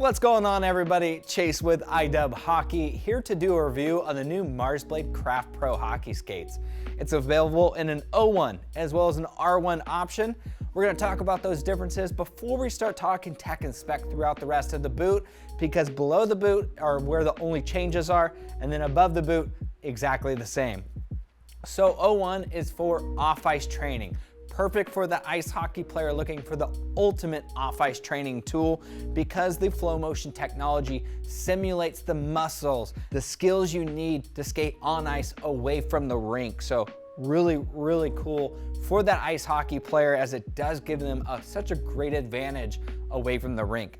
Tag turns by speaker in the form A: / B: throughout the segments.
A: What's going on, everybody? Chase with iDub Hockey, here to do a review on the new Marsblade Kraft Pro hockey skates. It's available in an O1 as well as an R1 option. We're going to talk about those differences before we start talking tech and spec throughout the rest of the boot, because below the boot are where the only changes are, and then above the boot, exactly the same. So O1 is for off-ice training. Perfect for the ice hockey player looking for the ultimate off-ice training tool, because the flow motion technology simulates the muscles, the skills you need to skate on ice away from the rink. So really cool for that ice hockey player, as it does give them such a great advantage away from the rink.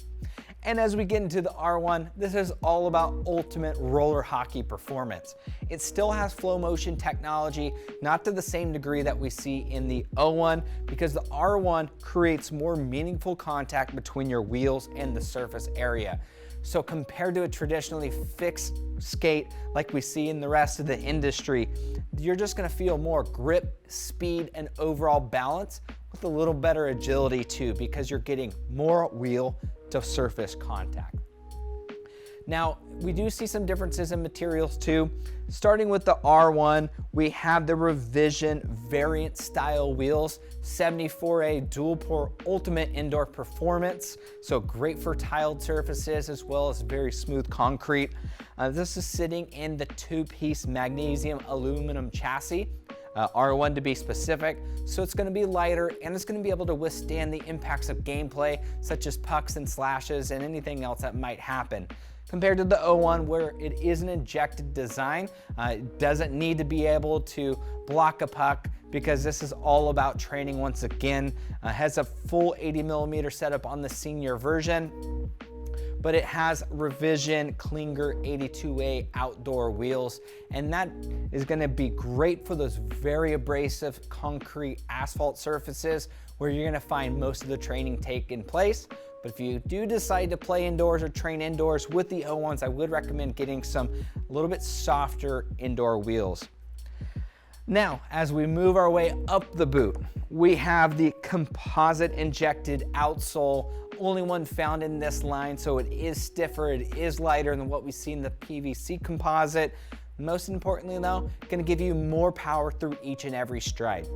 A: And as we get into the R1, this is all about ultimate roller hockey performance. It still has flow motion technology, not to the same degree that we see in the O1, because the R1 creates more meaningful contact between your wheels and the surface area. So compared to a traditionally fixed skate like we see in the rest of the industry, you're just gonna feel more grip, speed, and overall balance, with a little better agility too, because you're getting more wheel to surface contact. Now, we do see some differences in materials too. Starting with the R1, we have the revision variant style wheels, 74A dual pore ultimate indoor performance. So great for tiled surfaces as well as very smooth concrete. This is sitting in the two-piece magnesium aluminum chassis. R1 to be specific, so it's going to be lighter and it's going to be able to withstand the impacts of gameplay, such as pucks and slashes and anything else that might happen. Compared to the O1, where it is an injected design, it doesn't need to be able to block a puck, because this is all about training once again. Has a full 80mm setup on the senior version, but it has revision Klinger 82A outdoor wheels, and that is gonna be great for those very abrasive concrete asphalt surfaces where you're gonna find most of the training taking place. But if you do decide to play indoors or train indoors with the O1s, I would recommend getting some a little bit softer indoor wheels. Now, as we move our way up the boot, we have the composite injected outsole, only one found in this line, so it is stiffer, it is lighter than what we see in the PVC composite. Most importantly though, gonna give you more power through each and every stride.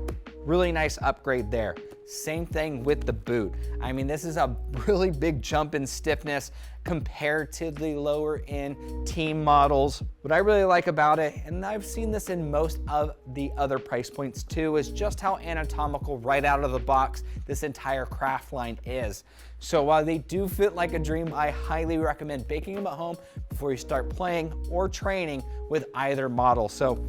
A: Really nice upgrade there. Same thing with the boot. I mean, this is a really big jump in stiffness compared to the lower end team models. What I really like about it, and I've seen this in most of the other price points too, is just how anatomical right out of the box this entire Kraft line is. So while they do fit like a dream, I highly recommend baking them at home before you start playing or training with either model. So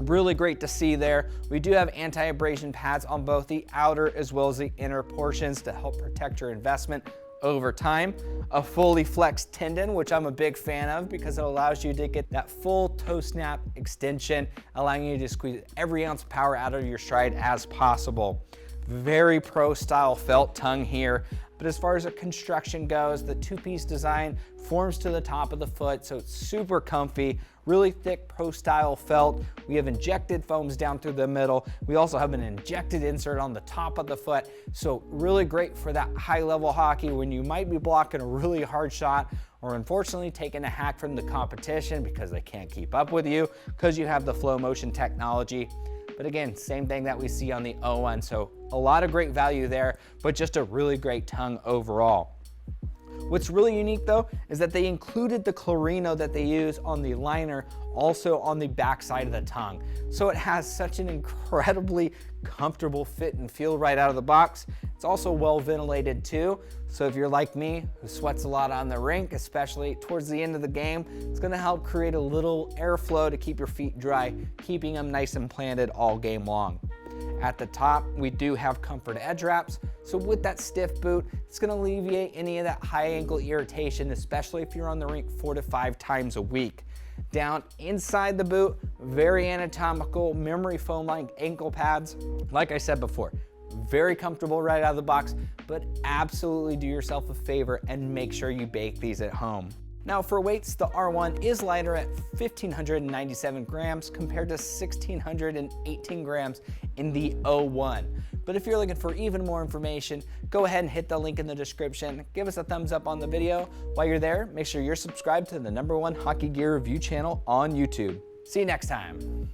A: really great to see there. We do have anti-abrasion pads on both the outer as well as the inner portions to help protect your investment over time. A fully flexed tendon, which I'm a big fan of, because it allows you to get that full toe snap extension, allowing you to squeeze every ounce of power out of your stride as possible. Very pro style felt tongue here. But as far as the construction goes, the two-piece design forms to the top of the foot, so it's super comfy, really thick pro style felt. We have injected foams down through the middle. We also have an injected insert on the top of the foot, so really great for that high level hockey when you might be blocking a really hard shot, or unfortunately taking a hack from the competition because they can't keep up with you because you have the flow motion technology. But again, same thing that we see on the O1, so a lot of great value there, but just a really great tongue overall. What's really unique though is that they included the Clarino that they use on the liner also on the back side of the tongue. So it has such an incredibly comfortable fit and feel right out of the box. It's also well ventilated too. So if you're like me, who sweats a lot on the rink, especially towards the end of the game, it's gonna help create a little airflow to keep your feet dry, keeping them nice and planted all game long. At the top, we do have comfort edge wraps. So with that stiff boot, it's gonna alleviate any of that high ankle irritation, especially if you're on the rink 4 to 5 times a week. Down inside the boot, very anatomical memory foam like ankle pads. Like I said before, very comfortable right out of the box, but absolutely do yourself a favor and make sure you bake these at home. Now for weights, the R1 is lighter at 1,597 grams compared to 1,618 grams in the O1. But if you're looking for even more information, go ahead and hit the link in the description. Give us a thumbs up on the video. While you're there, make sure you're subscribed to the #1 hockey gear review channel on YouTube. See you next time.